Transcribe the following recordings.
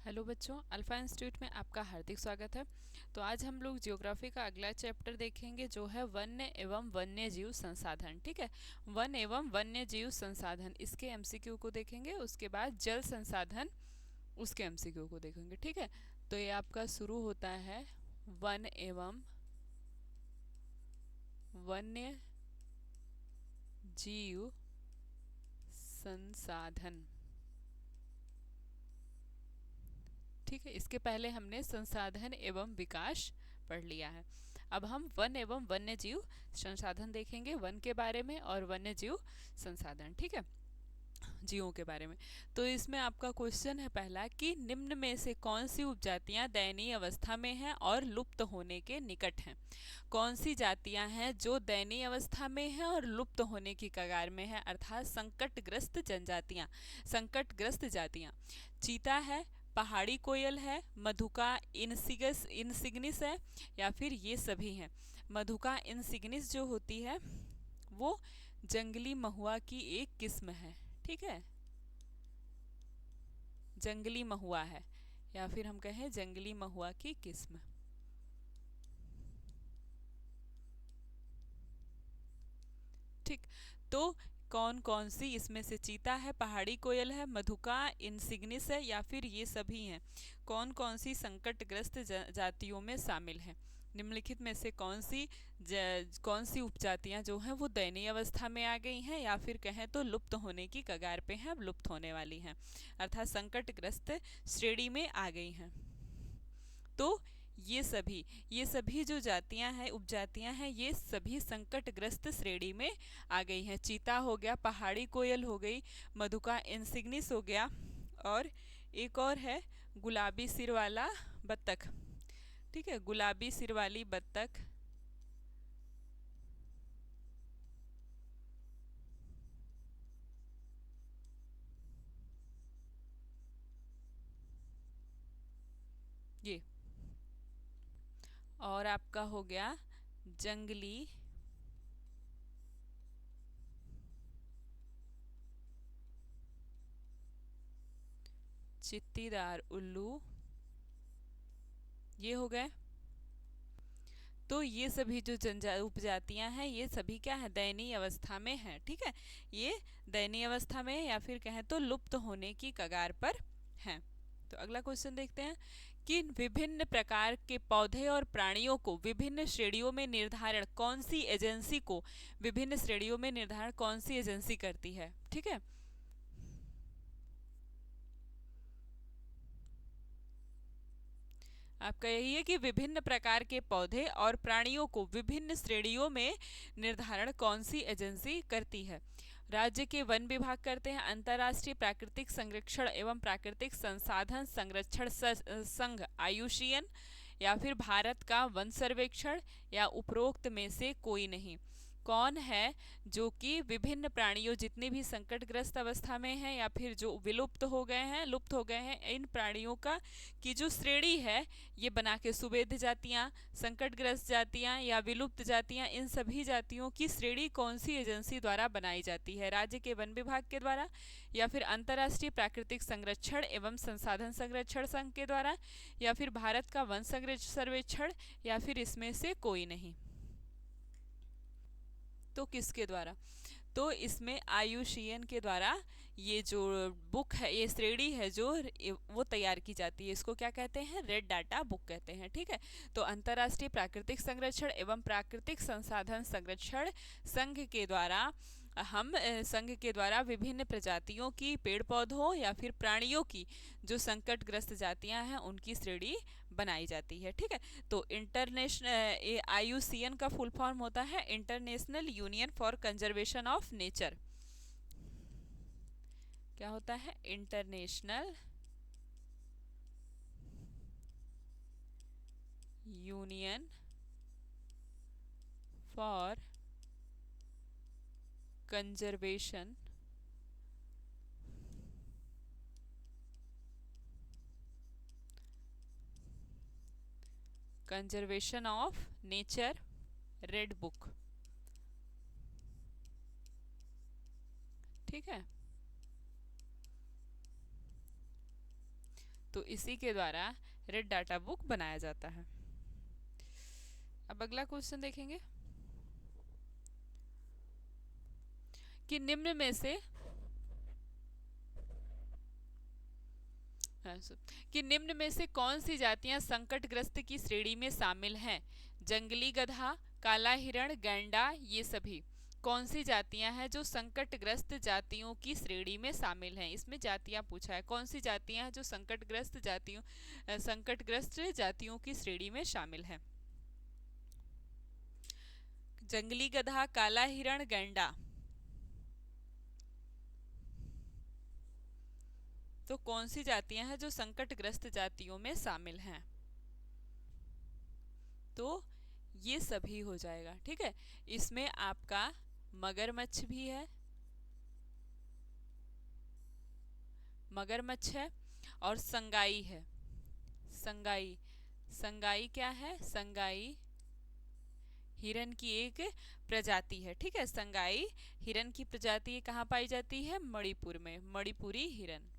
Hello बच्चों, alpha institute में आपका हार्दिक स्वागत है। तो आज हम लोग ज्योग्राफी का अगला चैप्टर देखेंगे जो है वन्य एवं वन्य जीव संसाधन। ठीक है, वन एवं वन्य जीव संसाधन इसके एमसीक्यू को देखेंगे। उसके बाद जल संसाधन उसके एमसीक्यू को देखेंगे। ठीक है, तो ये आपका शुरू होता है वन एवं वन्य जीव संसाधन। ठीक है, इसके पहले हमने संसाधन एवं विकास पढ़ लिया है। अब हम वन एवं वन्य जीव संसाधन देखेंगे, वन के बारे में और वन्य जीव संसाधन। ठीक है, जीवों के बारे में। तो इसमें आपका क्वेश्चन है पहला कि निम्न में से कौन सी उपजातियां दयनीय अवस्था में हैं और लुप्त होने के निकट हैं। कौन सी जातियां हैं जो दयनीय अवस्था में हैं और लुप्त होने की कगार में हैं, अर्थात संकटग्रस्त जनजातियां, संकटग्रस्त जातियां। चीता है, पहाड़ी कोयल है, मधुका इनसिग्निस है, या फिर ये सभी हैं। मधुका इनसिग्निस जो होती है वो जंगली महुआ की एक किस्म है। ठीक है, जंगली महुआ है, या फिर हम कहें जंगली महुआ की किस्म। ठीक, तो कौन कौन सी इसमें से चीता है, पहाड़ी कोयल है, मधुका इनसिग्निस है, या फिर ये सभी हैं। कौन कौन सी संकटग्रस्त जातियों में शामिल है। निम्नलिखित में से कौन सी उपजातियां जो हैं वो दयनीय अवस्था में आ गई हैं, या फिर कहें तो लुप्त होने की कगार पे हैं, अब लुप्त होने वाली हैं, अर्थात संकटग्रस्त श्रेणी में आ गई हैं। तो ये सभी जो जातियां हैं, उपजातियां हैं, ये सभी संकटग्रस्त श्रेणी में आ गई हैं। चीता हो गया, पहाड़ी कोयल हो गई, मधुका इंसिग्निस हो गया, और एक और है गुलाबी सिर वाला बत्तख। ठीक है, गुलाबी सिर वाली बत्तख। ये और आपका हो गया जंगली चित्तीदार उल्लू, ये हो गए। तो ये सभी जो उपजातियां हैं ये सभी क्या है, दयनीय अवस्था में हैं। ठीक है, ये दयनीय अवस्था में है, या फिर कहें तो लुप्त होने की कगार पर हैं। तो अगला क्वेश्चन देखते हैं कि विभिन्न प्रकार के पौधे और प्राणियों को विभिन्न श्रेणियों में निर्धारण कौन सी एजेंसी को विभिन्न श्रेणियों में निर्धारण कौन सी एजेंसी करती है। ठीक है, आपका यही है कि विभिन्न प्रकार के पौधे और प्राणियों को विभिन्न श्रेणियों में निर्धारण कौन सी एजेंसी करती है। राज्य के वन विभाग करते हैं, अंतर्राष्ट्रीय प्राकृतिक संरक्षण एवं प्राकृतिक संसाधन संरक्षण संघ आयुषीएन, या फिर भारत का वन सर्वेक्षण, या उपरोक्त में से कोई नहीं। कौन है जो कि विभिन्न प्राणियों, जितने भी संकटग्रस्त अवस्था में हैं या फिर जो विलुप्त हो गए हैं, लुप्त हो गए हैं, इन प्राणियों का की जो श्रेणी है ये बना के सुवेध जातियां, संकटग्रस्त जातियां या विलुप्त जातियां, इन सभी जातियों की श्रेणी कौन सी एजेंसी द्वारा बनाई जाती है। राज्य के वन विभाग के द्वारा, या फिर अंतर्राष्ट्रीय प्राकृतिक संरक्षण एवं संसाधन संरक्षण संघ के द्वारा, या फिर भारत का वन सर्वेक्षण, या फिर इसमें से कोई नहीं। तो किसके द्वारा, तो इसमें आयुषीएन के द्वारा ये जो बुक है, ये श्रेणी है जो वो तैयार की जाती है, इसको क्या कहते हैं, रेड डाटा बुक कहते हैं। ठीक है, तो अंतर्राष्ट्रीय प्राकृतिक संरक्षण एवं प्राकृतिक संसाधन संरक्षण संघ के द्वारा संघ के द्वारा विभिन्न प्रजातियों की पेड़ पौधों या फिर प्राणियों की जो संकटग्रस्त जातियां हैं उनकी श्रेणी बनाई जाती है। ठीक है, तो इंटरनेशनल आईयूसीएन का फुल फॉर्म होता है international union for conservation of nature. क्या होता है, international union for conservation conservation of nature red book. ठीक है, तो इसी के द्वारा रेड डाटा बुक बनाया जाता है। अब अगला क्वेश्चन देखेंगे कि निम्न में से कि निम्न में से कौन सी जातियां संकटग्रस्त की श्रेणी में शामिल हैं? जंगली गधा, काला हिरण, गैंडा, ये सभी कौन सी जातियां हैं जो संकटग्रस्त जातियों की श्रेणी में शामिल हैं? इसमें जातियां पूछा है, कौन सी जातियां हैं जो संकटग्रस्त जातियों की श्रेणी में शामिल हैं? जंगली गधा, काला हिरण, गैंडा। तो कौन सी जातियां हैं जो संकटग्रस्त जातियों में शामिल हैं? तो ये सभी हो जाएगा। ठीक है, इसमें आपका मगरमच्छ भी है, मगरमच्छ है, और संगाई है। संगाई, संगाई क्या है? संगाई हिरन की एक प्रजाति है। ठीक है, संगाई हिरन की प्रजाति कहाँ पाई जाती है? मणिपुर में, मणिपुरी हिरन।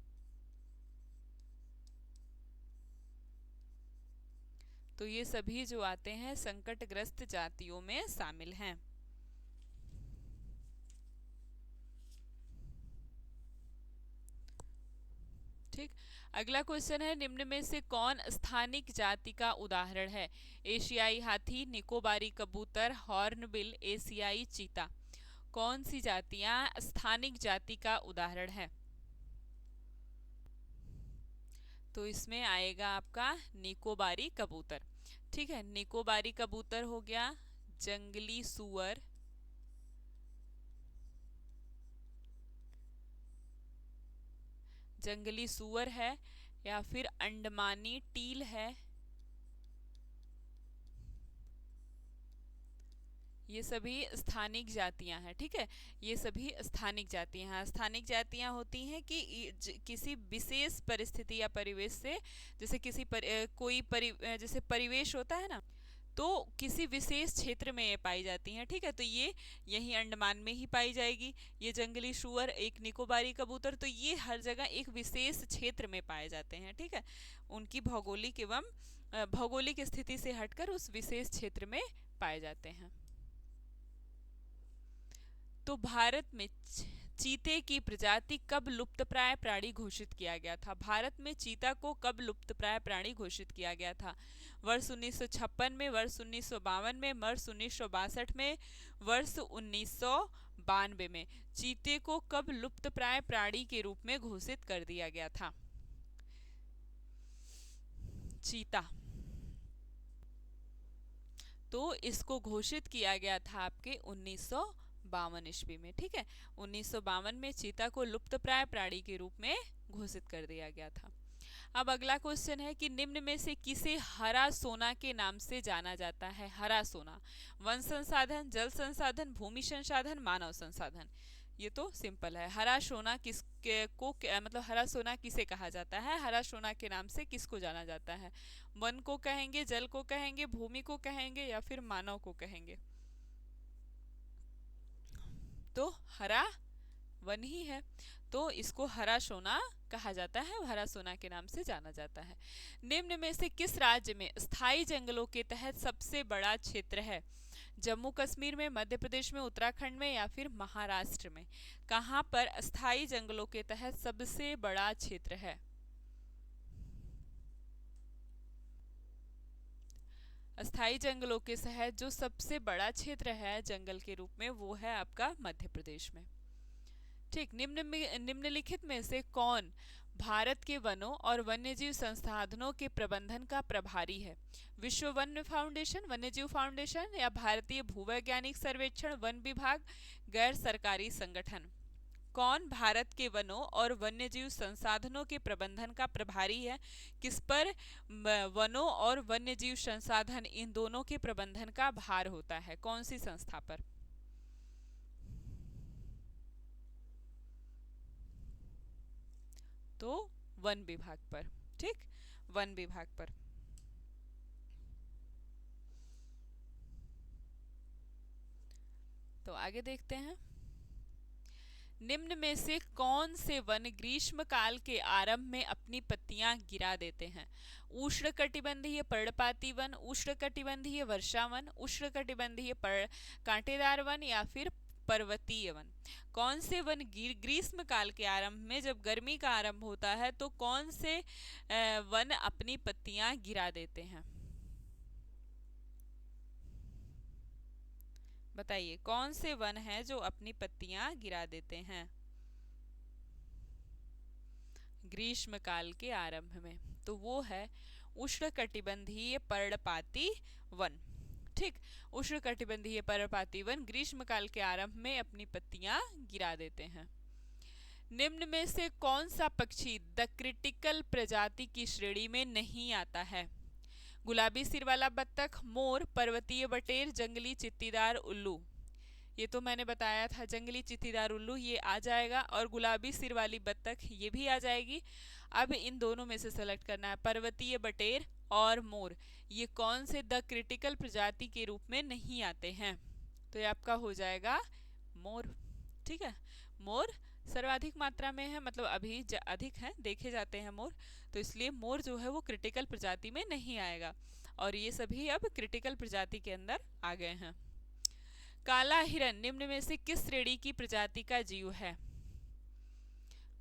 तो ये सभी जो आते हैं संकटग्रस्त जातियों में शामिल हैं। ठीक, अगला क्वेश्चन है निम्न में से कौन स्थानिक जाति का उदाहरण है? एशियाई हाथी, निकोबारी कबूतर, हॉर्नबिल, एशियाई चीता। कौन सी जातियां स्थानिक जाति का उदाहरण है? तो इसमें आएगा आपका निकोबारी कबूतर। ठीक है, निकोबारी कबूतर हो गया, जंगली सुअर, जंगली सुअर है, या फिर अंडमानी टील है। ये सभी स्थानिक जातियां हैं। ठीक है, ये सभी स्थानिक जातियां हैं। स्थानिक जातियां होती हैं कि किसी विशेष परिस्थिति या परिवेश से, जैसे जैसे परिवेश होता है ना, तो किसी विशेष क्षेत्र में ये पाई जाती हैं। ठीक है, तो ये यही अंडमान में ही पाई जाएगी। ये जंगली सुअर, एक निकोबारी कबूतर, तो ये हर जगह एक विशेष क्षेत्र में पाए जाते हैं। ठीक है, उनकी भौगोलिक स्थिति से हटकर उस विशेष क्षेत्र में पाए जाते हैं। तो भारत में चीते की प्रजाति कब लुप्तप्राय प्राणी घोषित किया गया था? भारत में चीता को कब लुप्तप्राय प्राणी घोषित किया गया था? वर्ष 1956 में, वर्ष 1952 में, वर्ष 1962 में, वर्ष 1992 में। चीते को कब लुप्तप्राय प्राणी के रूप में घोषित कर दिया गया था? चीता, तो इसको घोषित किया गया था आपके 1952 ईस्वी में। ठीक है, 1952 में चीता को लुप्तप्राय प्राणी के रूप में घोषित कर दिया गया था। अब अगला क्वेश्चन है कि निम्न में से किसे हरा सोना के नाम से जाना जाता है? हरा सोना, वन संसाधन, जल संसाधन, भूमि संसाधन, मानव संसाधन। ये तो सिंपल है। हरा सोना मतलब हरा सोना किसे कहा जाता है? हरा सोना के नाम से किसको जाना जाता है? वन को कहेंगे, जल को कहेंगे, भूमि को कहेंगे, या फिर मानव को कहेंगे? तो हरा वन ही है, तो इसको हरा सोना कहा जाता है, हरा सोना के नाम से जाना जाता है। निम्न में से किस राज्य में स्थायी जंगलों के तहत सबसे बड़ा क्षेत्र है? जम्मू कश्मीर में, मध्य प्रदेश में, उत्तराखंड में, या फिर महाराष्ट्र में? कहाँ पर स्थायी जंगलों के तहत सबसे बड़ा क्षेत्र है? स्थायी जंगलों के तहत जो सबसे बड़ा क्षेत्र है जंगल के रूप में, वो है आपका मध्य प्रदेश में। ठीक, निम्नलिखित में से कौन भारत के वनों और वन्यजीव संसाधनों के प्रबंधन का प्रभारी है? विश्व वन्य फाउंडेशन, वन्यजीव फाउंडेशन, या भारतीय भूवैज्ञानिक सर्वेक्षण, वन विभाग, गैर सरकारी संगठन? कौन भारत के वनों और वन्यजीव संसाधनों के प्रबंधन का प्रभारी है? किस पर वनों और वन्यजीव संसाधन, इन दोनों के प्रबंधन का भार होता है? कौन सी संस्था पर? तो वन विभाग पर। ठीक, वन विभाग पर। तो आगे देखते हैं। निम्न में से कौन से वन ग्रीष्म काल के आरंभ में अपनी पत्तियां गिरा देते हैं? उष्णकटिबंधीय पर्णपाती वन, उष्णकटिबंधीय वर्षा वन, उष्णकटिबंधीय कांटेदार वन या फिर पर्वतीय वन। कौन से वन ग्रीष्म काल के आरंभ में, जब गर्मी का आरंभ होता है तो कौन से वन अपनी पत्तियां गिरा देते हैं? बताइए कौन से वन हैं जो अपनी पत्तियां गिरा देते हैं ग्रीष्म काल के आरंभ में? तो वो है उष्णकटिबंधीय पर्णपाती वन। ठीक, उष्णकटिबंधीय पर्णपाती वन ग्रीष्म काल के आरंभ में अपनी पत्तियां गिरा देते हैं। निम्न में से कौन सा पक्षी द क्रिटिकल प्रजाति की श्रेणी में नहीं आता है? गुलाबी सिर वाला बत्तख, मोर, पर्वतीय बटेर, जंगली चित्तीदार उल्लू। ये तो मैंने बताया था, जंगली चित्तीदार उल्लू ये आ जाएगा, और गुलाबी सिर वाली बत्तख ये भी आ जाएगी। अब इन दोनों में से सेलेक्ट करना है, पर्वतीय बटेर और मोर, ये कौन से द क्रिटिकल प्रजाति के रूप में नहीं आते हैं? तो ये आपका हो जाएगा मोर। ठीक है, मोर सर्वाधिक मात्रा में है, मतलब अभी अधिक है, देखे जाते हैं मोर, तो इसलिए मोर जो है वो क्रिटिकल प्रजाति में नहीं आएगा, और ये सभी अब क्रिटिकल प्रजाति के अंदर आ गए हैं। काला हिरन निम्न में से किस श्रेणी की प्रजाति का जीव है?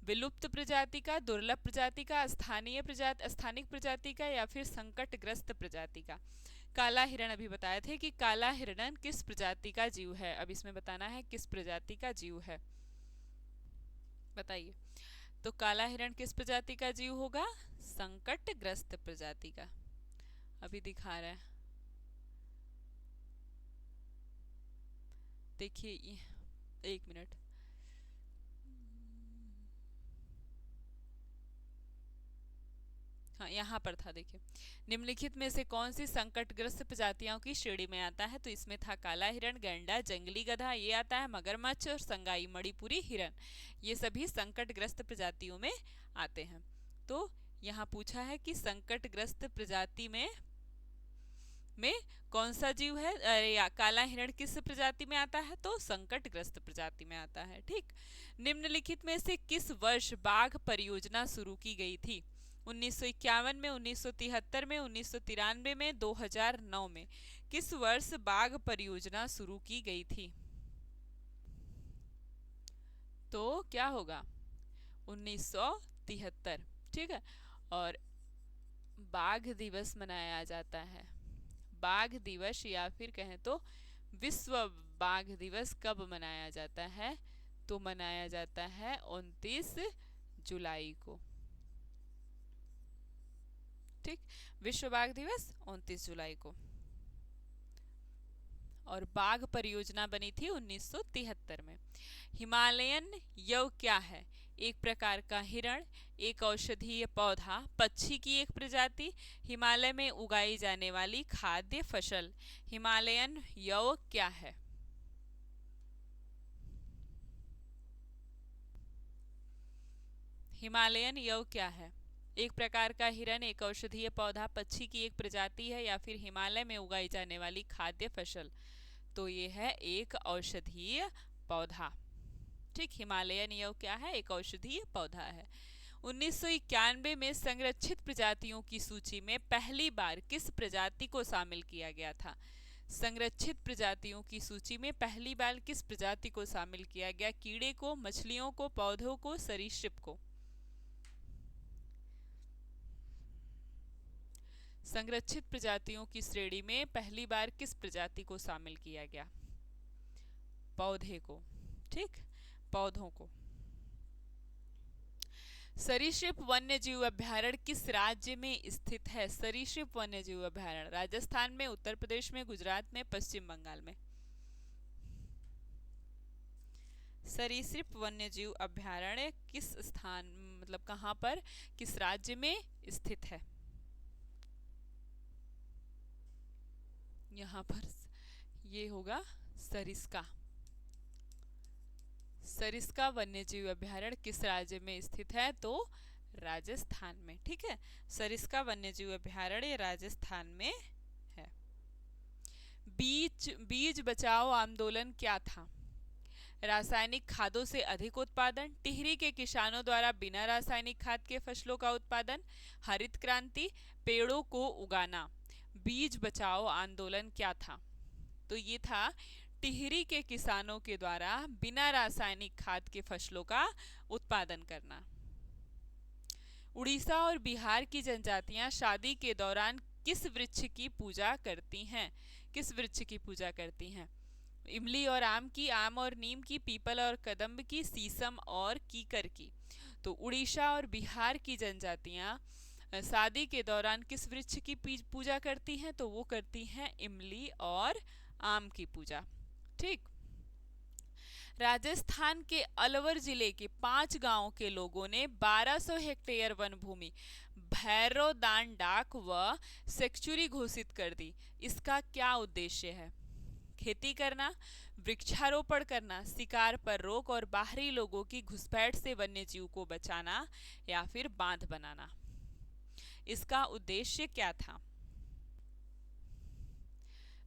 विलुप्त प्रजाति का, दुर्लभ प्रजाति का, स्थानिक प्रजाति का या फिर संकटग्रस्त प्रजाति का? काला हिरण अभी बताए थे कि काला हिरण किस प्रजाति का जीव है, अब इसमें बताना है किस प्रजाति का जीव है, बताइए। तो काला हिरण किस प्रजाति का जीव होगा? संकटग्रस्त प्रजाति का। अभी दिखा रहा है, देखिए, एक मिनट। हाँ, यहाँ पर था, देखिए। निम्नलिखित में से कौन सी संकटग्रस्त प्रजातियों की श्रेणी में आता है? तो इसमें था काला हिरण, गैंडा, जंगली गधा, ये आता है मगरमच्छ और संगाई मणिपुरी हिरण, ये सभी संकटग्रस्त प्रजातियों में आते हैं। तो यहाँ पूछा है कि संकटग्रस्त प्रजाति में कौन सा जीव है, या काला हिरण किस प्रजाति में आता है? तो संकटग्रस्त प्रजाति में आता है। ठीक, निम्नलिखित में से किस वर्ष बाघ परियोजना शुरू की गई थी? 1951 में, 1973 में, 1993 में, 2009 में? किस वर्ष बाघ परियोजना शुरू की गई थी? तो क्या होगा? 1973। ठीक है, और बाघ दिवस मनाया जाता है, बाघ दिवस या फिर कहें तो विश्व बाघ दिवस कब मनाया जाता है? तो मनाया जाता है 29 जुलाई को। ठीक, विश्व बाघ दिवस 29 जुलाई को, और बाघ परियोजना बनी थी 1973 में। हिमालयन यव क्या है? एक प्रकार का हिरण, एक औषधीय पौधा, पक्षी की एक प्रजाति, हिमालय में उगाई जाने वाली खाद्य फसल। हिमालयन यव क्या है? हिमालयन यव क्या है? एक प्रकार का हिरण, एक औषधीय पौधा, पक्षी की एक प्रजाति है, या फिर हिमालय में उगाई जाने वाली खाद्य फसल? तो ये है एक औषधीय पौधा। ठीक, हिमालयन यव क्या है? एक औषधीय पौधा है। 1991 में संरक्षित प्रजातियों की सूची में पहली बार किस प्रजाति को शामिल किया गया था? संरक्षित प्रजातियों की सूची में पहली बार किस प्रजाति को शामिल किया गया? कीड़े को, मछलियों को, पौधों को, सरीसृप को? संरक्षित प्रजातियों की श्रेणी में पहली बार किस प्रजाति को शामिल किया गया? पौधे को। ठीक, पौधों को। सरीसृप वन्यजीव अभ्यारण्य किस राज्य में स्थित है? सरीसृप वन्यजीव अभ्यारण्य राजस्थान में, उत्तर प्रदेश में, गुजरात में, पश्चिम बंगाल में? सरीसृप वन्यजीव अभ्यारण्य किस स्थान, मतलब कहाँ पर, किस राज्य में स्थित है? यहाँ पर ये होगा सरिस्का। सरिस्का वन्यजीव अभ्यारण्य किस राज्य में स्थित है? तो राजस्थान में। ठीक है, सरिस्का वन्यजीव अभ्यारण्य राजस्थान में है। बीज बचाओ आंदोलन क्या था? रासायनिक खादों से अधिक उत्पादन, टिहरी के किसानों द्वारा बिना रासायनिक खाद के फसलों का उत्पादन, हरित क्रांति, पेड़ों को उगाना, बीज बचाओ आंदोलन क्या था? तो ये था टिहरी के किसानों के द्वारा बिना रासायनिक खाद के फसलों का उत्पादन करना। उड़ीसा और बिहार की जनजातियां शादी के दौरान किस वृक्ष की पूजा करती हैं? किस वृक्ष की पूजा करती हैं? इमली और आम की, आम और नीम की, पीपल और कदम्ब की, सीसम और कीकर की। तो उड़ीसा और बिहार की जनजातियां शादी के दौरान किस वृक्ष की पूजा करती हैं? तो वो करती हैं इमली और आम की पूजा। ठीक। राजस्थान के अलवर जिले के 5 गांवों के लोगों ने 1200 हेक्टेयर वन भूमि भैरवदान डाक व सेक्चुरी घोषित कर दी। इसका क्या उद्देश्य है? खेती करना, वृक्षारोपण करना, शिकार पर रोक और बाहरी लोगों की घुसपैठ से वन्यजीव को बचाना, या फिर बांध बनाना। इसका उद्देश्य क्या था?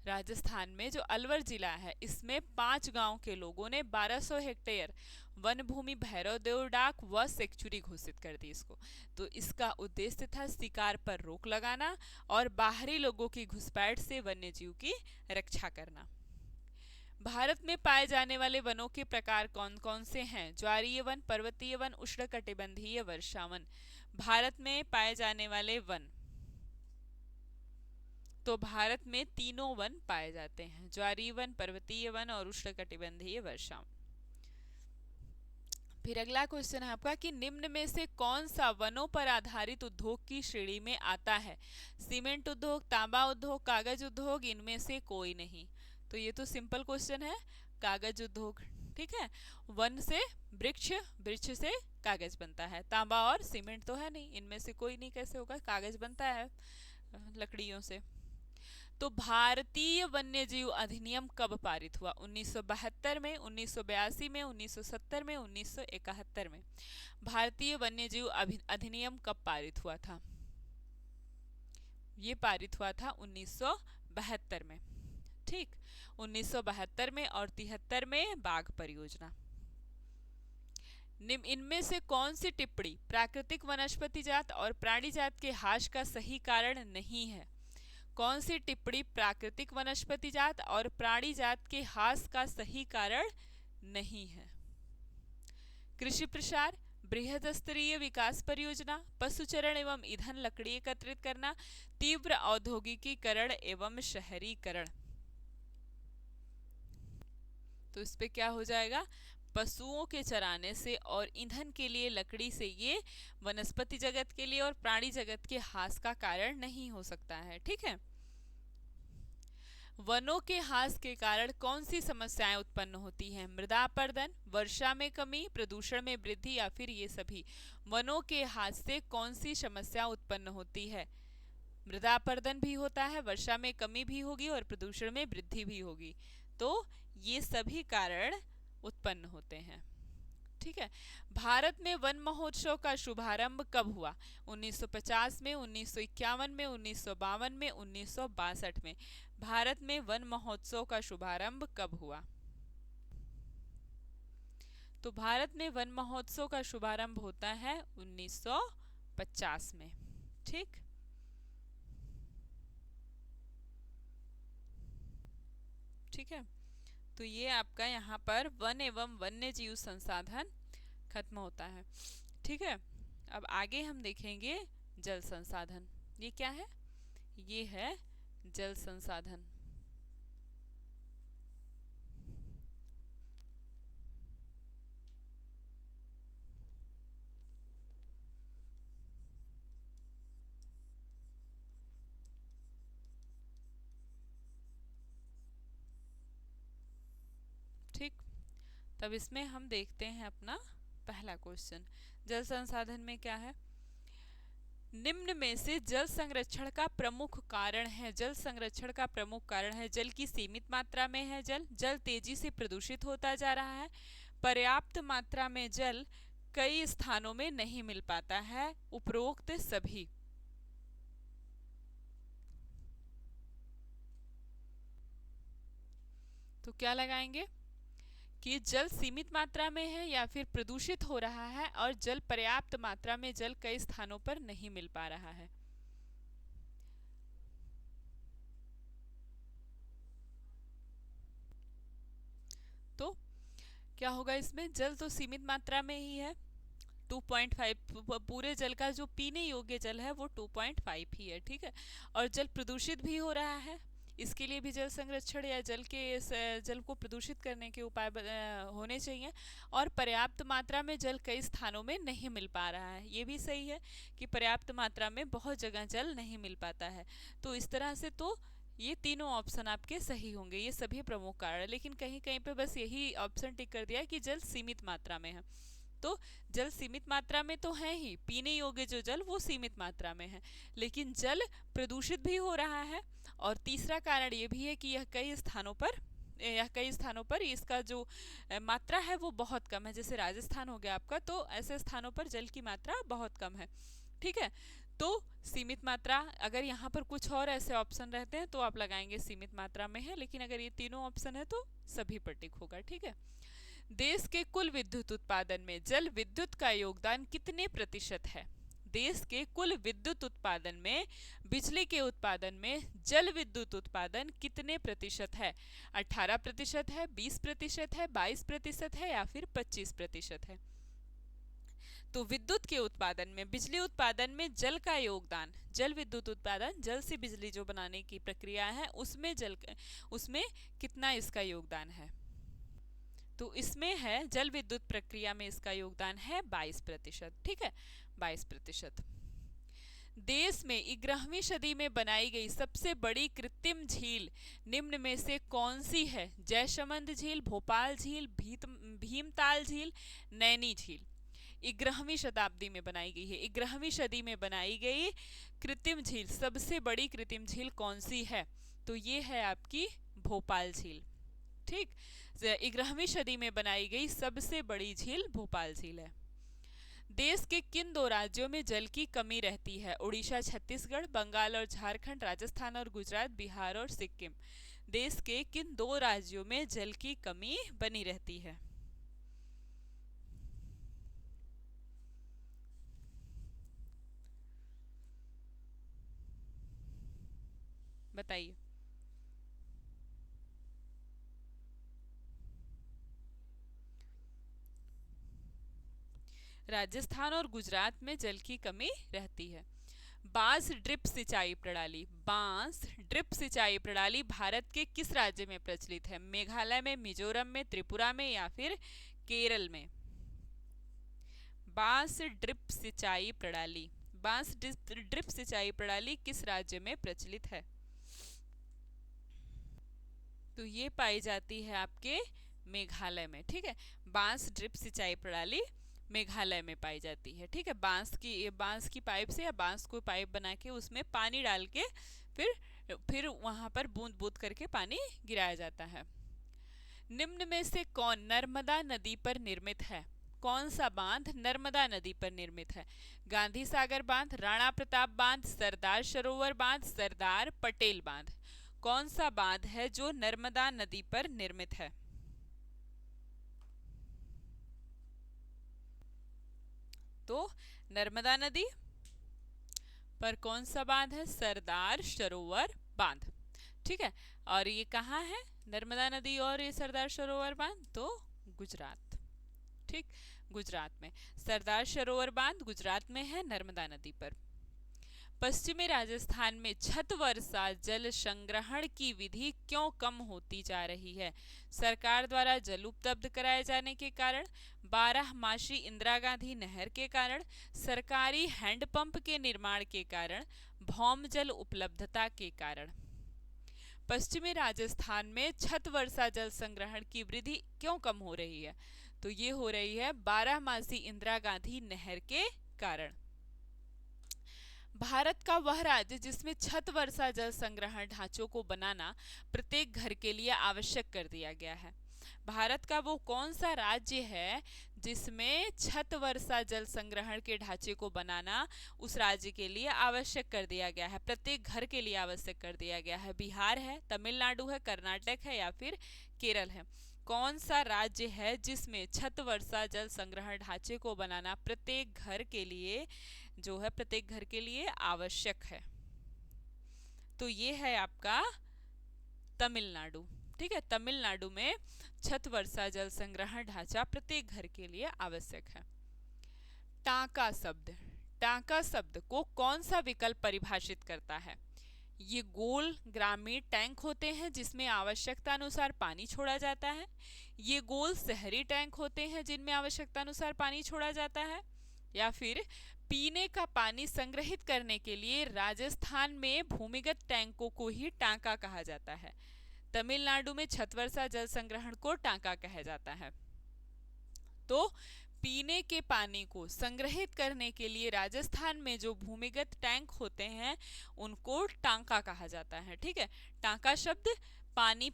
राजस्थान में जो अलवर जिला है, इसमें 5 गांव के लोगों ने 1200 हेक्टेयर वन भूमि भैरवदेव डाक व सेक्चुरी घोषित कर दी इसको। तो इसका उद्देश्य था शिकार पर रोक लगाना और बाहरी लोगों की घुसपैठ से वन्यजीव की रक्षा करना। भारत में पाए जाने वाले वनों के प्रकार कौन कौन से हैं? ज्वारीय वन, पर्वतीय वन, उष्णकटिबंधीय, वर्षावन। भारत में पाए जाने वाले वन, तो भारत में तीनों वन पाए जाते हैं, ज्वारीय वन, पर्वतीय वन और उष्णकटिबंधीय वर्षा। फिर अगला क्वेश्चन है आपका कि निम्न में से कौन सा वनों पर आधारित उद्योग की श्रेणी में आता है? सीमेंट उद्योग, तांबा उद्योग, कागज उद्योग, इनमें से कोई नहीं। तो ये तो सिंपल क्वेश्चन है, कागज उद्योग। ठीक है, वन से वृक्ष, वृक्ष से कागज बनता है। तांबा और सीमेंट तो है नहीं, इनमें से कोई नहीं, कैसे होगा? कागज बनता है लकड़ियों से। तो भारतीय वन्यजीव अधिनियम कब पारित हुआ? 1972 में, 1982 में, 1970 में, 1971 में। भारतीय वन्यजीव अधिनियम कब पारित हुआ था? ये पारित हुआ था 1972 में। ठीक, 1972 में और 73 में बाघ परियोजना। इनमें से कौन सी टिप्पणी प्राकृतिक वनस्पति जात और प्राणी जात के ह्रास का सही कारण नहीं है? कौन सी टिप्पणी प्राकृतिक वनस्पति जात और प्राणी जात के ह्रास का सही कारण नहीं है? कृषि प्रसार, बृहद स्तरीय विकास परियोजना, पशुचरण एवं ईंधन लकड़ी एकत्रित करना, तीव्र औद्योगिकीकरण एवं शहरीकरण। तो इस पे क्या हो जाएगा? पशुओं के चराने से और ईंधन के लिए लकड़ी से ये वनस्पति जगत के लिए और प्राणी जगत के ह्रास का कारण नहीं हो सकता है। ठीक है, वनों के ह्रास के कारण कौन सी समस्याएं उत्पन्न होती हैं? मृदा अपरदन, वर्षा में कमी, प्रदूषण में वृद्धि, या फिर ये सभी? वनों के ह्रास से कौन सी समस्या उत्पन्न होती है? मृदा अपरदन भी होता है, वर्षा में कमी भी होगी और प्रदूषण में वृद्धि भी होगी। तो ये सभी कारण उत्पन्न होते हैं। ठीक है, भारत में वन महोत्सव का शुभारंभ कब हुआ? 1950 में, 1951 में, 1952 में, 1962 में। भारत में वन महोत्सव का शुभारंभ कब हुआ? तो भारत में वन महोत्सव का शुभारंभ होता है 1950 में। ठीक, ठीक है, तो ये आपका यहाँ पर वन एवं वन्य जीव संसाधन खत्म होता है। ठीक है, अब आगे हम देखेंगे जल संसाधन। ये क्या है? ये है जल संसाधन। ठीक, तब इसमें हम देखते हैं अपना पहला क्वेश्चन। जल संसाधन में क्या है? निम्न में से जल संरक्षण का प्रमुख कारण है, जल संरक्षण का प्रमुख कारण है, जल की सीमित मात्रा में है, जल तेजी से प्रदूषित होता जा रहा है, पर्याप्त मात्रा में जल कई स्थानों में नहीं मिल पाता है, उपरोक्त सभी। तो क्या लगाएंगे कि जल सीमित मात्रा में है या फिर प्रदूषित हो रहा है और जल पर्याप्त मात्रा में जल कई स्थानों पर नहीं मिल पा रहा है। तो क्या होगा इसमें, जल तो सीमित मात्रा में ही है 2.5, पूरे जल का जो पीने योग्य जल है वो 2.5 ही है, ठीक है। और जल प्रदूषित भी हो रहा है, इसके लिए भी जल संरक्षण या जल को प्रदूषित करने के उपाय होने चाहिए। और पर्याप्त मात्रा में जल कई स्थानों में नहीं मिल पा रहा है, ये भी सही है कि पर्याप्त मात्रा में बहुत जगह जल नहीं मिल पाता है। तो इस तरह से तो ये तीनों ऑप्शन आपके सही होंगे, ये सभी प्रमुख कारण। लेकिन कहीं कहीं पे बस यही ऑप्शन टिक कर दिया कि जल सीमित मात्रा में है। तो जल सीमित मात्रा में तो है ही, पीने योग्य जो जल वो सीमित मात्रा में है, लेकिन जल प्रदूषित भी हो रहा है। और तीसरा कारण ये भी है कि यह कई स्थानों पर इसका जो मात्रा है वो बहुत कम है। जैसे राजस्थान हो गया आपका, तो ऐसे स्थानों पर जल की मात्रा बहुत कम है, ठीक है। तो सीमित मात्रा, अगर यहाँ पर कुछ और ऐसे ऑप्शन रहते हैं तो आप लगाएंगे सीमित मात्रा में है, लेकिन अगर ये तीनों ऑप्शन है तो सभी पर टिक होगा, ठीक है। देश के कुल विद्युत उत्पादन में जल विद्युत का योगदान कितने प्रतिशत है? देश के कुल विद्युत उत्पादन में, बिजली के उत्पादन में जल विद्युत उत्पादन कितने प्रतिशत है? 18% है, 20% है, 22% है या फिर 25% है? तो विद्युत के उत्पादन में, बिजली उत्पादन में जल का योगदान, जल विद्युत उत्पादन, जल से बिजली जो बनाने की प्रक्रिया है उसमें कितना इसका योगदान है? तो इसमें है, जल विद्युत प्रक्रिया में इसका योगदान है 22%, ठीक है, 22%। देश में 11वीं सदी में बनाई गई सबसे बड़ी कृत्रिम झील निम्न में से कौन सी है? जयसमंद झील, भोपाल झील, भीमताल झील, नैनी झील। 11वीं शताब्दी में बनाई गई है, 11वीं सदी में बनाई गई कृत्रिम झील, सबसे बड़ी कृत्रिम झील कौन सी है? तो ये है आपकी भोपाल झील, ठीक। 11वीं सदी में बनाई गई सबसे बड़ी झील भोपाल झील है। देश के किन दो राज्यों में जल की कमी रहती है? उड़ीसा, छत्तीसगढ़, बंगाल और झारखंड, राजस्थान और गुजरात, बिहार और सिक्किम। देश के किन दो राज्यों में जल की कमी बनी रहती है? बताइए। राजस्थान और गुजरात में जल की कमी रहती है। बांस ड्रिप सिंचाई प्रणाली, बांस ड्रिप सिंचाई प्रणाली भारत के किस राज्य में प्रचलित है? मेघालय में, मिजोरम में, त्रिपुरा में या फिर केरल में? बांस ड्रिप सिंचाई प्रणाली, बांस ड्रिप सिंचाई प्रणाली किस राज्य में प्रचलित है? तो ये पाई जाती है आपके मेघालय में, ठीक है। बांस ड्रिप सिंचाई प्रणाली मेघालय में पाई जाती है, ठीक है। बांस की पाइप से, या बांस को पाइप बना के उसमें पानी डाल के फिर वहां पर बूंद बूंद करके पानी गिराया जाता है। निम्न में से कौन नर्मदा नदी पर निर्मित है? कौन सा बांध नर्मदा नदी पर निर्मित है? गांधी सागर बांध, राणा प्रताप बांध, सरदार सरोवर बांध, सरदार पटेल बांध। कौन सा बांध है जो नर्मदा नदी पर निर्मित है? तो नर्मदा नदी पर कौन सा बांध है? सरदार सरोवर बांध, ठीक है। और ये कहाँ है नर्मदा नदी और ये सरदार सरोवर बांध? तो गुजरात, ठीक, गुजरात में सरदार सरोवर बांध गुजरात में है, नर्मदा नदी पर। पश्चिमी राजस्थान में छत वर्षा जल संग्रहण की विधि क्यों कम होती जा रही है? सरकार द्वारा जल उपलब्ध कराए जाने के कारण, 12 मासी इंदिरा गांधी नहर के कारण, सरकारी हैंडपंप के निर्माण के कारण, भौम जल उपलब्धता के कारण। पश्चिमी राजस्थान में छत वर्षा जल संग्रहण की वृद्धि क्यों कम हो रही है? तो ये हो रही है 12 मासी इंदिरा गांधी नहर के कारण। भारत का वह राज्य जिसमें छत वर्षा जल संग्रहण ढांचों को बनाना प्रत्येक घर के लिए आवश्यक कर दिया गया है। भारत का वो कौन सा राज्य है जिसमें छत वर्षा जल संग्रहण के ढांचे को बनाना उस राज्य के लिए आवश्यक कर दिया गया है, प्रत्येक घर के लिए आवश्यक कर दिया गया है? बिहार है, तमिलनाडु है, कर्नाटक है या फिर केरल है? कौन सा राज्य है जिसमें छत वर्षा जल संग्रहण ढांचे को बनाना प्रत्येक घर के लिए जो है प्रत्येक घर के लिए आवश्यक है? तो ये है आपका तमिलनाडु। ठीक है, तमिलनाडु में छत वर्षा जल संग्रहण ढांचा प्रत्येक घर के लिए आवश्यक है। टांका शब्द, टांका शब्द को कौन सा विकल्प परिभाषित करता है? ये गोल ग्रामीण टैंक होते हैं जिसमें आवश्यकता अनुसार पानी छोड़ा जाता है। ये गोल शहरी टैंक होते हैं जिनमें आवश्यकता अनुसार पानी छोड़ा जाता है। या फिर पीने का पानी संग्रहित करने के लिए राजस्थान में भूमिगत टैंकों को ही टांका कहा जाता है। तमिलनाडु में छतवर्षा जल संग्रहण को टांका कहा जाता है। तो पीने के पानी को संग्रहित करने के लिए राजस्थान में जो भूमिगत टैंक होते हैं उनको टांका कहा जाता है। ठीक है, टांका शब्द पानी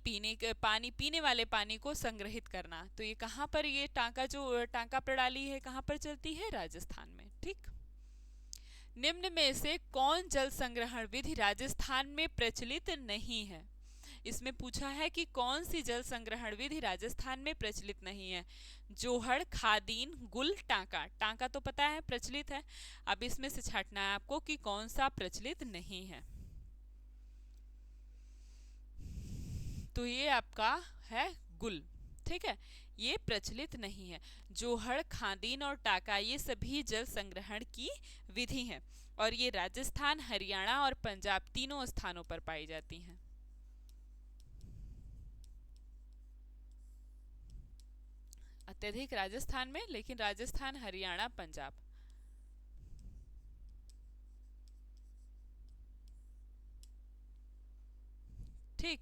पीने वाले पानी को संग्रहित करना। तो ये कहाँ पर, ये टांका जो टांका प्रणाली है कहाँ पर चलती है? राजस्थान में। ठीक, निम्न में से कौन जल संग्रहण विधि राजस्थान में प्रचलित नहीं है? इसमें पूछा है कि कौन सी जल संग्रहण विधि राजस्थान में प्रचलित नहीं है। जोहड़, खादीन, गुल, टांका। टांका तो पता है प्रचलित है, अब इसमें से छांटना है आपको कि कौन सा प्रचलित नहीं है। तो ये आपका है गुल। ठीक है, ये प्रचलित नहीं है। जोहड़, खादीन और टांका ये सभी जल संग्रहण की विधि हैं और ये राजस्थान, हरियाणा और पंजाब तीनों स्थानों पर पाई जाती हैं। अत्यधिक राजस्थान में, लेकिन राजस्थान, हरियाणा, पंजाब। ठीक,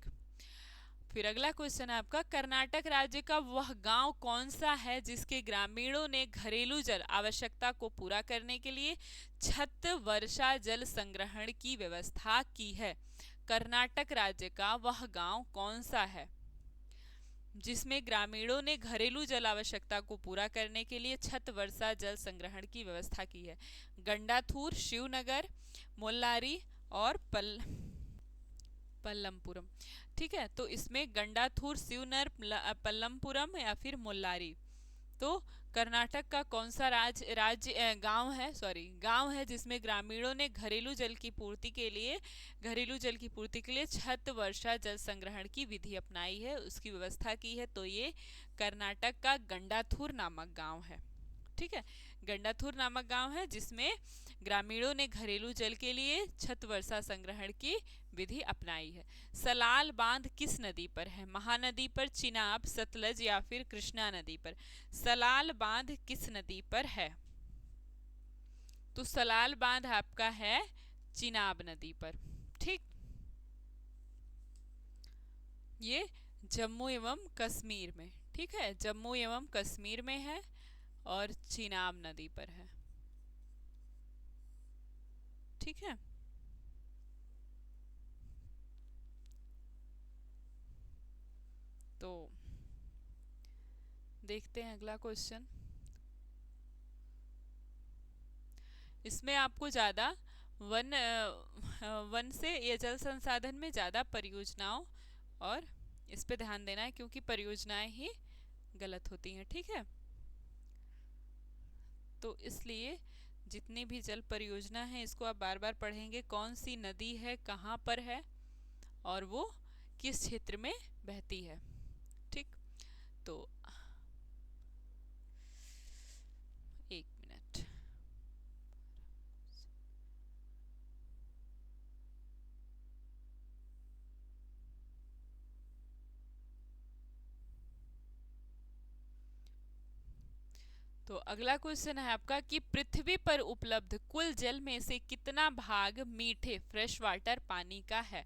फिर अगला क्वेश्चन है आपका, कर्नाटक राज्य का वह गांव कौन सा है जिसके ग्रामीणों ने घरेलू जल आवश्यकता को पूरा करने के लिए छत वर्षा जल संग्रहण की व्यवस्था की है? कर्नाटक राज्य का वह गांव कौन सा है जिसमें ग्रामीणों ने घरेलू जल आवश्यकता को पूरा करने के लिए छत वर्षा जल संग्रहण की व्यवस्था की है? गंडाथूर, शिवनगर, मोल्लारी और पल्लमपुरम। ठीक है, तो इसमें गंडाथूर, शिवनर, पल्लमपुरम या फिर मोल्लारी। तो कर्नाटक का कौन सा गांव है जिसमें ग्रामीणों ने घरेलू जल की पूर्ति के लिए छत वर्षा जल संग्रहण की विधि अपनाई है, उसकी व्यवस्था की है? तो ये कर्नाटक का गंडाथूर नामक गांव है। ठीक है, गंडाथूर नामक गांव है जिसमें ग्रामीणों ने घरेलू जल के लिए छत वर्षा संग्रहण की विधि अपनाई है। सलाल बांध किस नदी पर है? महानदी पर, चिनाब, सतलज या फिर कृष्णा नदी पर? सलाल बांध किस नदी पर है? तो सलाल बांध आपका है चिनाब नदी पर। ठीक, ये जम्मू एवं कश्मीर में, ठीक है, जम्मू एवं कश्मीर में है और चिनाब नदी पर है। ठीक है, तो देखते हैं अगला क्वेश्चन। इसमें आपको ज़्यादा वन से या जल संसाधन में ज़्यादा परियोजनाओं और इस पे ध्यान देना है क्योंकि परियोजनाएं ही गलत होती हैं। ठीक है, तो इसलिए जितनी भी जल परियोजना है इसको आप बार बार पढ़ेंगे, कौन सी नदी है, कहाँ पर है और वो किस क्षेत्र में बहती है। ठीक, तो एक मिनट। तो अगला क्वेश्चन है आपका कि पृथ्वी पर उपलब्ध कुल जल में से कितना भाग मीठे फ्रेश वाटर पानी का है?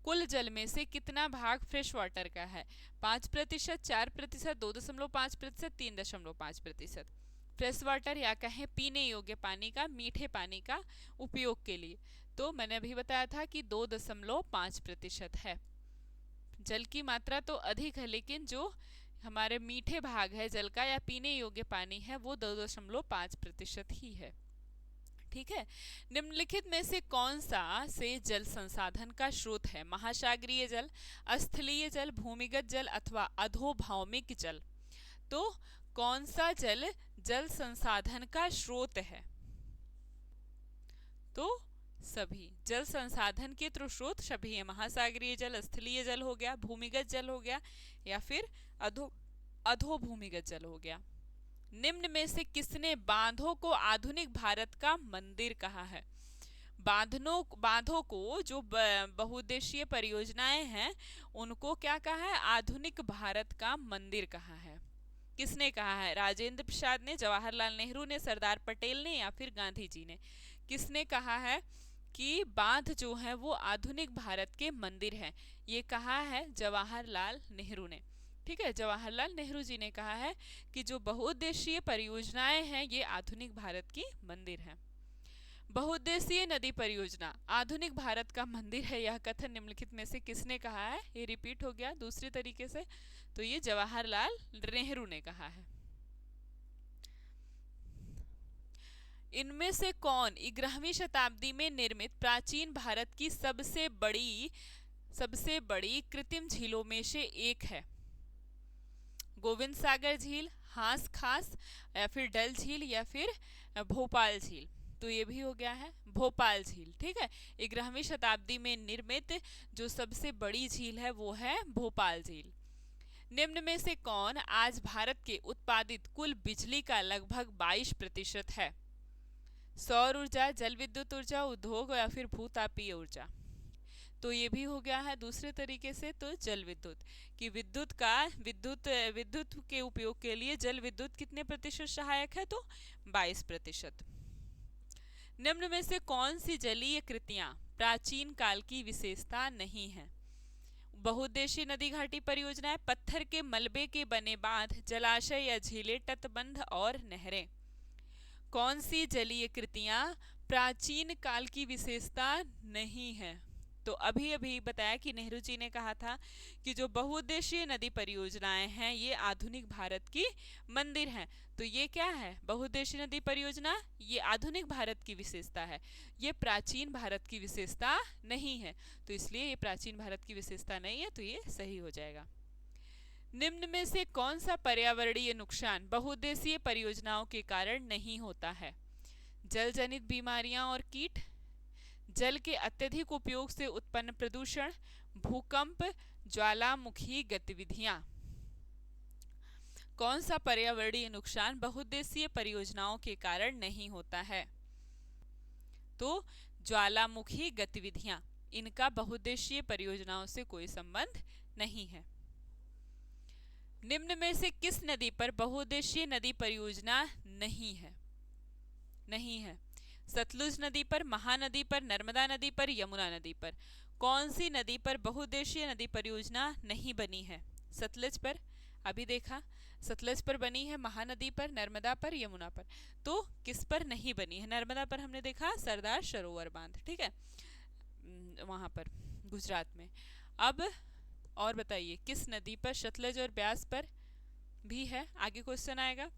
कुल जल में से कितना भाग फ्रेश वाटर का है? 5%, 4%, 2.5%, 3.5%। फ्रेश वाटर या कहें पीने योग्य पानी का, मीठे पानी का उपयोग के लिए। तो मैंने अभी बताया था कि 2.5% है। जल की मात्रा तो अधिक है लेकिन जो हमारे मीठे भाग है जल का या पीने योग्य पानी है वो 2.5% ही है। ठीक है। निम्नलिखित में से कौन सा से जल संसाधन का स्रोत है? महासागरीय जल, स्थलीय जल, भूमिगत जल अथवा अधोभौमिक जल। तो कौन सा जल जल संसाधन का स्रोत है? तो सभी जल संसाधन के तो स्रोत सभी है। महासागरीय जल, स्थलीय जल हो गया, भूमिगत जल हो गया, या फिर अधोभूमिगत जल हो गया। निम्न में से किसने बांधों को आधुनिक भारत का मंदिर कहा है? बांधों को जो बहुउद्देशीय परियोजनाएं हैं उनको क्या कहा है? आधुनिक भारत का मंदिर कहा है। किसने कहा है? राजेंद्र प्रसाद ने, जवाहरलाल नेहरू ने, सरदार पटेल ने, या फिर गांधी जी ने? किसने कहा है कि बांध जो है वो आधुनिक भारत के मंदिर हैं? ये कहा है जवाहरलाल नेहरू ने। ठीक है, जवाहरलाल नेहरू जी ने कहा है कि जो बहुउद्देशीय परियोजनाएं हैं ये आधुनिक भारत की मंदिर हैं। बहुउद्देशीय नदी परियोजना आधुनिक भारत का मंदिर है, यह कथन निम्नलिखित में से किसने कहा है? ये रिपीट हो गया दूसरी तरीके से, तो ये जवाहरलाल नेहरू ने कहा है। इनमें से कौन 11वीं शताब्दी में निर्मित प्राचीन भारत की सबसे बड़ी कृत्रिम झीलों में से एक है? गोविंद सागर झील, हांस खास, या फिर डल झील, या फिर भोपाल झील? तो ये भी हो गया है भोपाल झील। ठीक है, 11वीं शताब्दी में निर्मित जो सबसे बड़ी झील है वो है भोपाल झील। निम्न में से कौन आज भारत के उत्पादित कुल बिजली का लगभग 22% है? सौर ऊर्जा, जल विद्युत ऊर्जा, उद्योग, या फिर भूतापीय ऊर्जा? तो ये भी हो गया है दूसरे तरीके से, तो जल विद्युत। कि विद्युत के उपयोग के लिए जल विद्युत कितने प्रतिशत सहायक है? तो 22%। निम्न में से कौन सी जलीय कृतियां प्राचीन काल की विशेषता नहीं है? बहुउद्देशीय नदी घाटी परियोजनाएं, पत्थर के मलबे के बने बांध, जलाशय या झीलें, तटबंध और नहरें? कौन सी जलीय कृतियां प्राचीन काल की विशेषता नहीं है? तो अभी अभी बताया कि नेहरू जी ने कहा था कि जो बहुउद्देशीय नदी परियोजनाएं हैं ये आधुनिक भारत की मंदिर हैं। तो ये क्या है? बहुउद्देशीय नदी परियोजना ये आधुनिक भारत की विशेषता है, ये प्राचीन भारत की विशेषता नहीं है। तो इसलिए ये प्राचीन भारत की विशेषता नहीं है, तो ये सही हो जाएगा। निम्न में से कौन सा पर्यावरणीय नुकसान बहुउद्देशीय परियोजनाओं के कारण नहीं होता है? जल जनित बीमारियां और कीट, जल के अत्यधिक उपयोग से उत्पन्न प्रदूषण, भूकंप, ज्वालामुखी गतिविधियां? कौन सा पर्यावरणीय नुकसान बहुउद्देशीय परियोजनाओं के कारण नहीं होता है? तो ज्वालामुखी गतिविधियां, इनका बहुउद्देशीय परियोजनाओं से कोई संबंध नहीं है। निम्न में से किस नदी पर बहुउद्देशीय नदी परियोजना नहीं है? सतलुज नदी पर, महानदी पर, नर्मदा नदी पर, यमुना नदी पर? कौन सी नदी पर बहुउद्देशीय नदी परियोजना नहीं बनी है? सतलज पर अभी देखा, सतलज पर बनी है, महानदी पर, नर्मदा पर, यमुना पर। तो किस पर नहीं बनी है? नर्मदा पर हमने देखा सरदार सरोवर बांध, ठीक है, वहां पर गुजरात में। अब और बताइए किस नदी पर? सतलज और ब्यास पर भी है, आगे क्वेश्चन आएगा।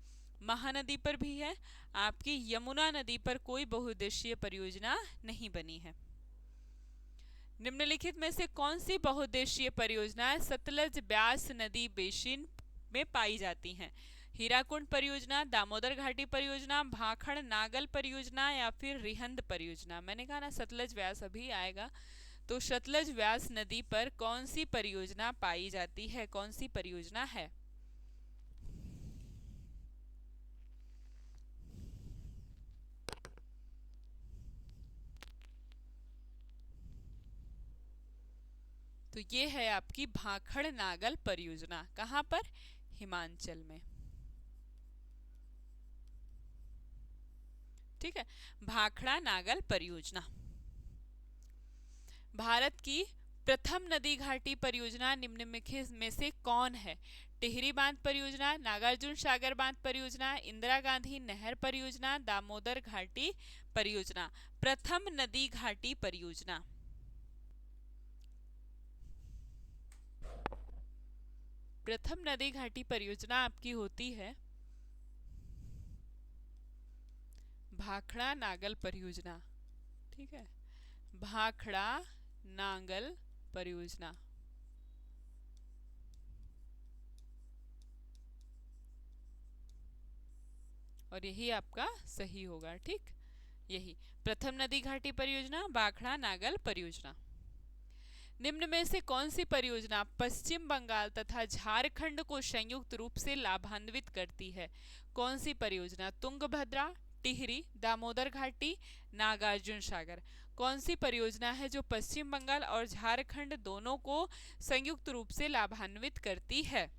महानदी पर भी है, आपकी यमुना नदी पर कोई बहुउद्देशीय परियोजना नहीं बनी है। निम्नलिखित में से कौन सी बहुउद्देशीय परियोजनाएं सतलज ब्यास नदी बेसिन में पाई जाती हैं? हीराकुंड परियोजना, दामोदर घाटी परियोजना, भाखड़ नागल परियोजना, या फिर रिहंद परियोजना? मैंने कहा ना सतलज व्यास अभी आएगा। तो सतलज व्यास नदी पर कौन सी परियोजना पाई जाती है? कौन सी परियोजना है? तो ये है आपकी भाखड़ नागल परियोजना। कहाँ पर? हिमाचल में। ठीक है, भाखड़ा नागल परियोजना। भारत की प्रथम नदी घाटी परियोजना निम्न में से कौन है? टिहरी बांध परियोजना, नागार्जुन सागर बांध परियोजना, इंदिरा गांधी नहर परियोजना, दामोदर घाटी परियोजना? प्रथम नदी घाटी परियोजना। प्रथम नदी घाटी परियोजना आपकी होती है भाखड़ा नागल परियोजना। ठीक है, भाखड़ा नागल परियोजना। और यही आपका सही होगा। ठीक, यही प्रथम नदी घाटी परियोजना, भाखड़ा नागल परियोजना। निम्न में से कौन सी परियोजना पश्चिम बंगाल तथा झारखंड को संयुक्त रूप से लाभान्वित करती है? कौन सी परियोजना? तुंगभद्रा, टिहरी, दामोदर घाटी, नागार्जुन सागर। कौन सी परियोजना है जो पश्चिम बंगाल और झारखंड दोनों को संयुक्त रूप से लाभान्वित करती है?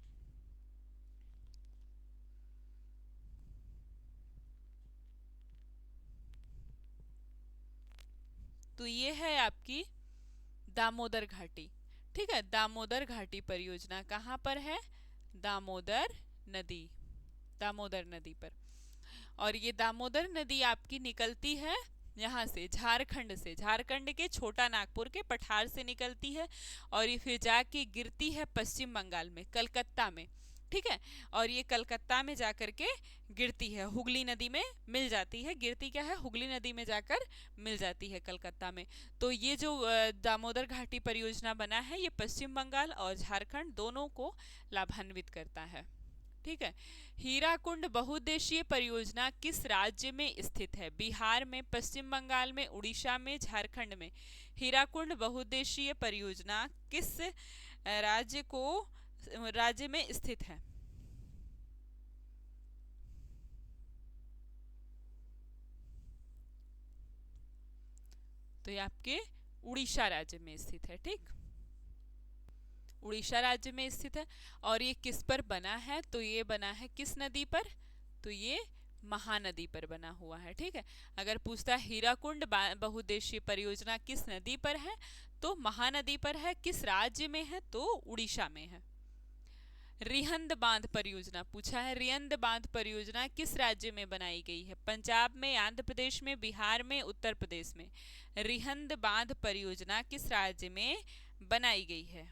तो ये है आपकी दामोदर घाटी। ठीक है, दामोदर घाटी परियोजना कहाँ पर है? दामोदर नदी, दामोदर नदी पर। और ये दामोदर नदी आपकी निकलती है यहाँ से, झारखंड से, झारखंड के छोटा नागपुर के पठार से निकलती है और ये फिर जाके गिरती है पश्चिम बंगाल में, कलकत्ता में। ठीक है, और ये कलकत्ता में जाकर के गिरती है, हुगली नदी में मिल जाती है। गिरती क्या है? हुगली नदी में जाकर मिल जाती है कलकत्ता में। तो ये जो दामोदर घाटी परियोजना बना है, ये पश्चिम बंगाल और झारखंड दोनों को लाभान्वित करता है। ठीक है, हीराकुंड बहुउद्देशीय परियोजना किस राज्य में स्थित है? बिहार में, पश्चिम बंगाल में, उड़ीसा में, झारखंड में। हीराकुंड बहुउद्देशीय परियोजना किस राज्य में स्थित है? तो ये आपके उड़ीसा राज्य में स्थित है। ठीक, उड़ीसा राज्य में स्थित है। और ये किस पर बना है? तो ये बना है किस नदी पर? तो ये महानदी पर बना हुआ है। ठीक है, अगर पूछता है हीराकुंड बहुउद्देशीय परियोजना किस नदी पर है, तो महानदी पर है। किस राज्य में है? तो उड़ीसा में है। रिहंद बांध परियोजना पूछा है, रिहंद बांध परियोजना किस राज्य में बनाई गई है? पंजाब में, आंध्र प्रदेश में, बिहार में, उत्तर प्रदेश में। रिहंद बांध परियोजना किस राज्य में बनाई गई है?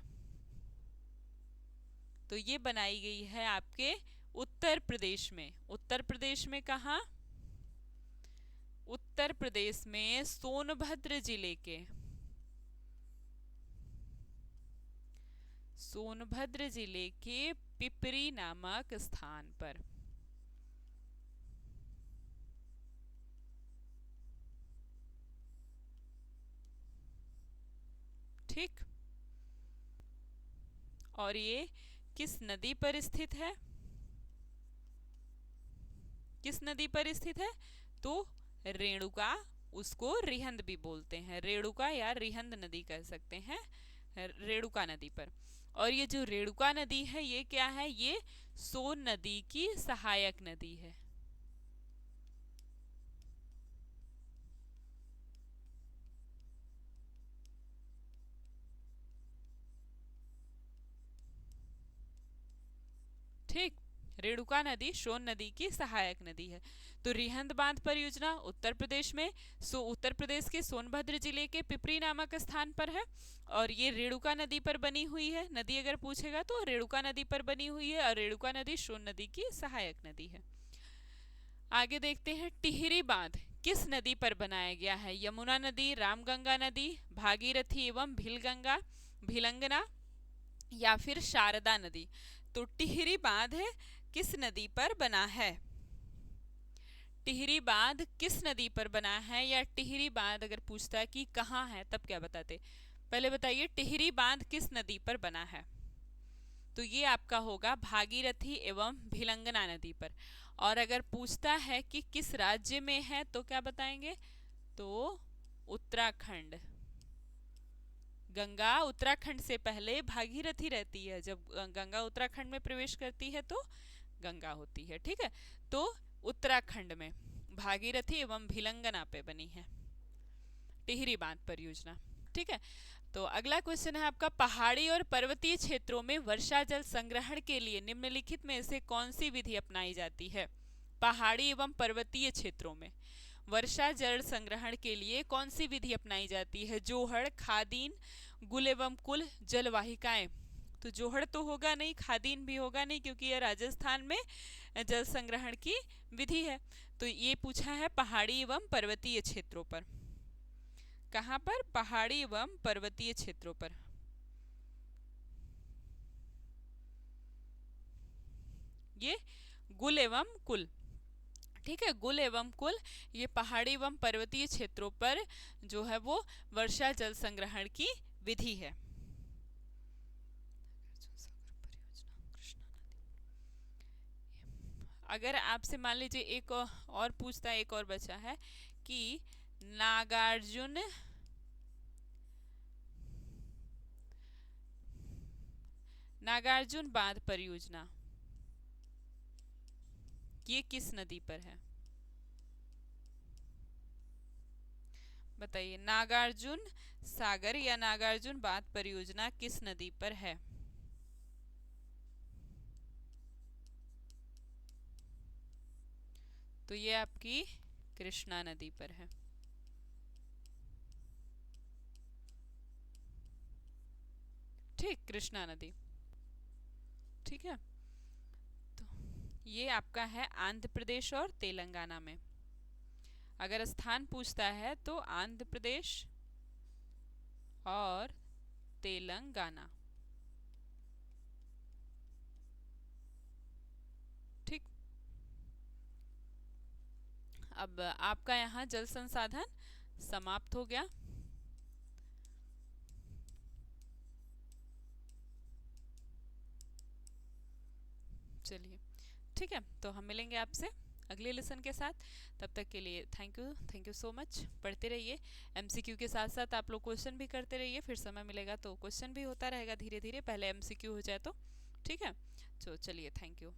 तो ये बनाई गई है आपके उत्तर प्रदेश में। उत्तर प्रदेश में कहाँ? उत्तर प्रदेश में सोनभद्र जिले के, सोनभद्र जिले के पिपरी नामक स्थान पर। ठीक, और ये किस नदी पर स्थित है? किस नदी पर स्थित है? तो रेणुका, उसको रिहंद भी बोलते हैं, रेणुका या रिहंद नदी कह सकते हैं, रेणुका नदी पर। और ये जो रेणुका नदी है, ये क्या है? ये सोन नदी की सहायक नदी है। ठीक, रेणुका नदी सोन नदी की सहायक नदी है। तो रिहंद बांध परियोजना उत्तर प्रदेश में, उत्तर प्रदेश के सोनभद्र जिले के पिपरी नामक स्थान पर है। और ये रेणुका नदी पर बनी हुई है। नदी अगर पूछेगा तो रेणुका नदी पर बनी हुई है, और रेणुका नदी सोन नदी की सहायक नदी है। आगे देखते हैं, टिहरी बांध किस नदी पर बनाया गया है? यमुना नदी, रामगंगा नदी, भागीरथी एवं भिलंगना, या फिर शारदा नदी। तो टिहरी बांध किस नदी पर बना है? टिहरी बांध किस नदी पर बना है? या टिहरी बांध अगर पूछता है कि कहाँ है, तब क्या बताते? पहले बताइए, टिहरी बांध किस नदी पर बना है? तो ये आपका होगा भागीरथी एवं भिलंगना नदी पर। और अगर पूछता है कि किस राज्य में है, तो क्या बताएंगे? तो उत्तराखंड। गंगा उत्तराखंड से पहले भागीरथी रहती है। जब गंगा उत्तराखंड में प्रवेश करती है तो गंगा होती है। ठीक है, तो उत्तराखंड में भागीरथी एवं भिलंगना पे बनी है टिहरी बांध परियोजना। ठीक है, तो अगला क्वेश्चन है आपका, पहाड़ी और पर्वतीय क्षेत्रों में वर्षा जल संग्रहण के लिए निम्नलिखित में से कौन सी विधि अपनाई जाती है? पहाड़ी एवं पर्वतीय क्षेत्रों में वर्षा जल संग्रहण के लिए कौन सी विधि अपनाई जाती है? जोहड़, खादीन, गुल एवं कुल, जलवाहिकाएं। तो जोहड़ तो होगा नहीं, खादीन भी होगा नहीं, क्योंकि यह राजस्थान में जल संग्रहण की विधि है। तो ये पूछा है पहाड़ी एवं पर्वतीय क्षेत्रों पर। कहाँ पर? पहाड़ी एवं पर्वतीय क्षेत्रों पर। ये गुल एवं कुल, ठीक है, गुल एवं कुल, ये पहाड़ी एवं पर्वतीय क्षेत्रों पर जो है वो वर्षा जल संग्रहण की विधि है। अगर आपसे मान लीजिए एक और पूछता है, एक और बचा है कि नागार्जुन नागार्जुन बांध परियोजना ये किस नदी पर है? बताइए, नागार्जुन सागर या नागार्जुन बांध परियोजना किस नदी पर है? तो ये आपकी कृष्णा नदी पर है। ठीक, कृष्णा नदी, ठीक है। तो ये आपका है आंध्र प्रदेश और तेलंगाना में। अगर स्थान पूछता है तो आंध्र प्रदेश और तेलंगाना, ठीक। अब आपका यहाँ जल संसाधन समाप्त हो गया। चलिए, ठीक है, तो हम मिलेंगे आपसे अगले लेसन के साथ। तब तक के लिए थैंक यू सो मच। पढ़ते रहिए, एमसीक्यू के साथ साथ आप लोग क्वेश्चन भी करते रहिए, फिर समय मिलेगा तो क्वेश्चन भी होता रहेगा धीरे धीरे, पहले एमसीक्यू हो जाए तो, ठीक है। तो चलिए, थैंक यू।